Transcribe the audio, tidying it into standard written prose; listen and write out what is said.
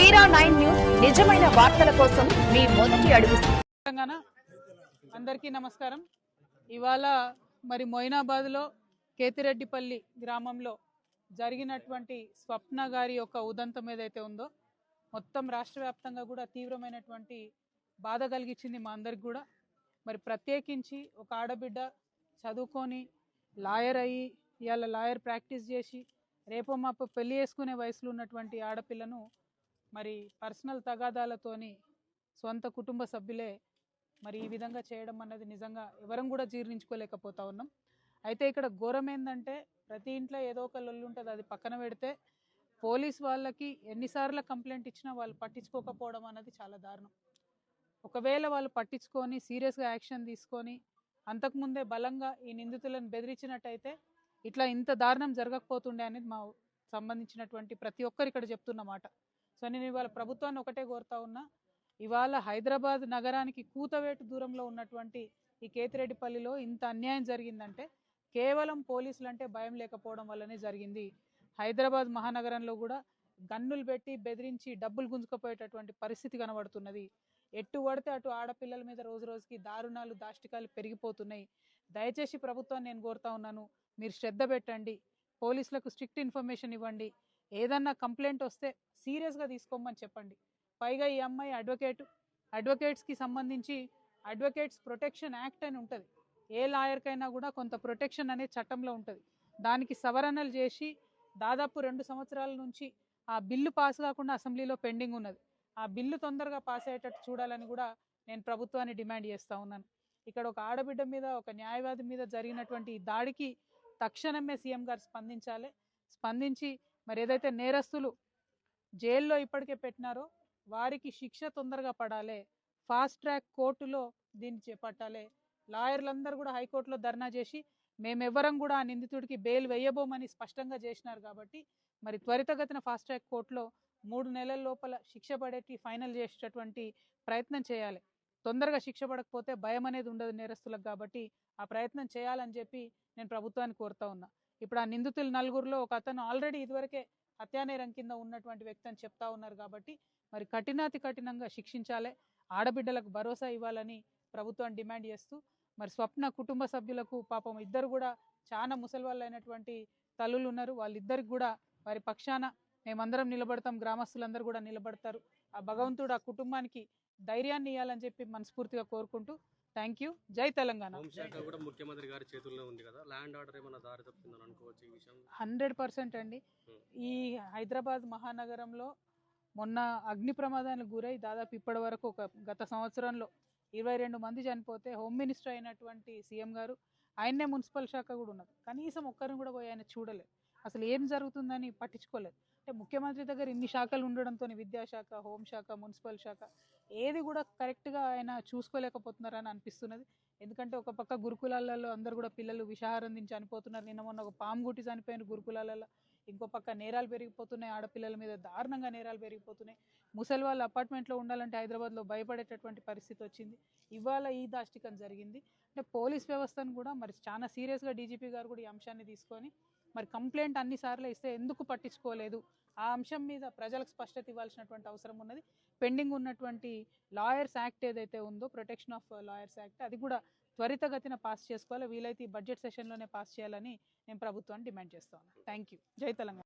మీరా9 news నిజమైన వార్తల కోసం మీ మొదటి అడుగు. తెలంగాణ అందరికీ నమస్కారం. ఇవాళ మరి మొయినాబాద్లో కేతిరెడ్డిపల్లి గ్రామంలో జరిగినటువంటి స్వప్న గారి యొక్క ఉదంతం ఏదైతే ఉందో మొత్తం రాష్ట్ర వ్యాప్తంగా కూడా తీవ్రమైనటువంటి బాధ కలిగించింది మా అందరికి కూడా. మరి ప్రత్యేకించి ఒక ఆడబిడ్డ చదువుకొని లాయర్ అయ్యి ఇవాళ లాయర్ ప్రాక్టీస్ చేసి రేపో మాపో పెళ్లి చేసుకునే వయసులో ఉన్నటువంటి ఆడపిల్లను మరి పర్సనల్ తగాదాలతోని సొంత కుటుంబ సభ్యులే మరి ఈ విధంగా చేయడం అన్నది నిజంగా ఎవరం కూడా జీర్ణించుకోలేకపోతా ఉన్నాం. అయితే ఇక్కడ ఘోరం ఏంటంటే ప్రతి ఇంట్లో ఏదో ఒక లొల్లి ఉంటుంది, అది పక్కన పెడితే పోలీస్ వాళ్ళకి ఎన్నిసార్లు కంప్లైంట్ ఇచ్చినా వాళ్ళు పట్టించుకోకపోవడం అన్నది చాలా దారుణం. ఒకవేళ వాళ్ళు పట్టించుకొని సీరియస్గా యాక్షన్ తీసుకొని అంతకుముందే బలంగా ఈ నిందితులను బెదిరించినట్టయితే ఇట్లా ఇంత దారుణం జరగకపోతుండే అనేది మా సంబంధించినటువంటి ప్రతి ఒక్కరు ఇక్కడ చెప్తున్నమాట. సో నేను ఇవాళ ప్రభుత్వాన్ని ఒకటే కోరుతా ఉన్నా, ఇవాళ హైదరాబాద్ నగరానికి కూతవేటు దూరంలో ఉన్నటువంటి ఈ కేతిరెడ్డిపల్లిలో ఇంత అన్యాయం జరిగిందంటే కేవలం పోలీసులు అంటే భయం లేకపోవడం వల్లనే జరిగింది. హైదరాబాద్ మహానగరంలో కూడా గన్నులు పెట్టి బెదిరించి డబ్బులు గుంజుకుపోయేటటువంటి పరిస్థితి కనబడుతున్నది. ఎటు పడితే అటు ఆడపిల్లల మీద రోజు రోజుకి దారుణాలు దాష్టికాలు పెరిగిపోతున్నాయి. దయచేసి ప్రభుత్వాన్ని నేను కోరుతా ఉన్నాను, మీరు శ్రద్ధ పెట్టండి, పోలీసులకు స్ట్రిక్ట్ ఇన్ఫర్మేషన్ ఇవ్వండి, ఏదన్నా కంప్లైంట్ వస్తే సీరియస్గా తీసుకోమని చెప్పండి. పైగా ఈ అమ్మాయి అడ్వకేట్స్కి సంబంధించి అడ్వకేట్స్ ప్రొటెక్షన్ యాక్ట్ అని ఉంటుంది. ఏ లాయర్కైనా కూడా కొంత ప్రొటెక్షన్ అనే చట్టంలో ఉంటుంది. దానికి సవరణలు చేసి దాదాపు 2 సంవత్సరాల నుంచి ఆ బిల్లు పాస్ కాకుండా అసెంబ్లీలో పెండింగ్ ఉన్నది. ఆ బిల్లు తొందరగా పాస్ అయ్యేటట్టు చూడాలని కూడా నేను ప్రభుత్వాన్ని డిమాండ్ చేస్తూ ఉన్నాను. ఇక్కడ ఒక ఆడబిడ్డ మీద ఒక న్యాయవాది మీద జరిగినటువంటి దాడికి తక్షణమే సీఎం గారు స్పందించి మరి ఏదైతే నేరస్తులు జైల్లో ఇప్పటికే పెట్టినారో వారికి శిక్ష తొందరగా పడాలి, ఫాస్ట్ ట్రాక్ కోర్టులో దీన్ని చేపట్టాలి. లాయర్లందరూ కూడా హైకోర్టులో ధర్నా చేసి మేమెవ్వరం కూడా ఆ నిందితుడికి బెయిల్ వేయబోమని స్పష్టంగా చేసినారు. కాబట్టి మరి త్వరితగతిన ఫాస్ట్ ట్రాక్ కోర్టులో 3 నెలల లోపల శిక్ష పడేటి ఫైనల్ చేసేటటువంటి ప్రయత్నం చేయాలి. తొందరగా శిక్ష పడకపోతే భయం అనేది ఉండదు నేరస్తులకు, కాబట్టి ఆ ప్రయత్నం చేయాలని చెప్పి నేను ప్రభుత్వాన్ని కోరుతా ఉన్నా. ఇప్పుడు ఆ నిందితులు 4గురిలో ఒక అతను ఆల్రెడీ ఇదివరకే హత్యానేరం కింద ఉన్నటువంటి వ్యక్తి అని చెప్తా ఉన్నారు. కాబట్టి మరి కఠినాతి కఠినంగా శిక్షించాలి, ఆడబిడ్డలకు భరోసా ఇవ్వాలని ప్రభుత్వాన్ని డిమాండ్ చేస్తూ మరి స్వప్న కుటుంబ సభ్యులకు పాపం ఇద్దరు కూడా చాలా ముసలి వాళ్ళు అయినటువంటి తల్లులు ఉన్నారు. వాళ్ళిద్దరికి కూడా వారి పక్షాన మేమందరం నిలబడతాం, గ్రామస్తులందరూ కూడా నిలబడతారు. ఆ భగవంతుడు ఆ కుటుంబానికి ధైర్యాన్ని ఇవ్వాలని చెప్పి మనస్ఫూర్తిగా కోరుకుంటూ థ్యాంక్ యూ. జై తెలంగాణ. ముఖ్యమంత్రి గారి చేతుల్లో ఉంది కదా, ల్యాండ్ ఆర్డర్ ఏమైనా దారి తప్పుతుందని అనుకోవచ్చు ఈ విషయం? 100% అండి. ఈ హైదరాబాద్ మహానగరంలో మొన్న అగ్ని ప్రమాదానికి గురై దాదాపు ఇప్పటి వరకు గత సంవత్సరంలో 22 మంది చనిపోతే హోమ్ మినిస్టర్ అయినటువంటి సీఎం గారు ఆయన్నే మున్సిపల్ శాఖ కూడా ఉన్నది, కనీసం ఒక్కరిని కూడా పోయి ఆయన చూడలేదు, అసలు ఏం జరుగుతుందని పట్టించుకోలేదు. అంటే ముఖ్యమంత్రి దగ్గర ఇన్ని శాఖలు ఉండడంతో విద్యాశాఖ, హోంశాఖ, మున్సిపల్ శాఖ ఏది కూడా కరెక్ట్గా ఆయన చూసుకోలేకపోతున్నారని అనిపిస్తున్నది. ఎందుకంటే ఒక పక్క గురుకులాలలో అందరు కూడా పిల్లలు విషాహారం నుంచి చనిపోతున్నారు. నిన్న మొన్న ఒక పాము గుట్టి చనిపోయిన గురుకులాలలో, ఇంకో పక్క నేరాలు పెరిగిపోతున్నాయి, ఆడపిల్లల మీద దారుణంగా నేరాలు పెరిగిపోతున్నాయి. ముసలి వాళ్ళు అపార్ట్మెంట్లో ఉండాలంటే హైదరాబాద్లో భయపడేటటువంటి పరిస్థితి వచ్చింది. ఇవాళ ఈ దాష్టికం జరిగింది. అంటే పోలీస్ వ్యవస్థను కూడా మరి చాలా సీరియస్గా డీజీపీ గారు కూడా ఈ అంశాన్ని తీసుకొని మరి కంప్లైంట్ అన్నిసార్లు ఇస్తే ఎందుకు పట్టించుకోలేదు, ఆ అంశం మీద ప్రజలకు స్పష్టత ఇవ్వాల్సినటువంటి అవసరం ఉన్నది. పెండింగ్ ఉన్నటువంటి లాయర్స్ యాక్ట్ ఏదైతే ఉందో, ప్రొటెక్షన్ ఆఫ్ లాయర్స్ యాక్ట్, అది కూడా త్వరితగతిన పాస్ చేసుకోవాలి, వీలైతే బడ్జెట్ సెషన్లోనే పాస్ చేయాలని నేను ప్రభుత్వాన్ని డిమాండ్ చేస్తాను. Thank you. జై తెలంగాణ.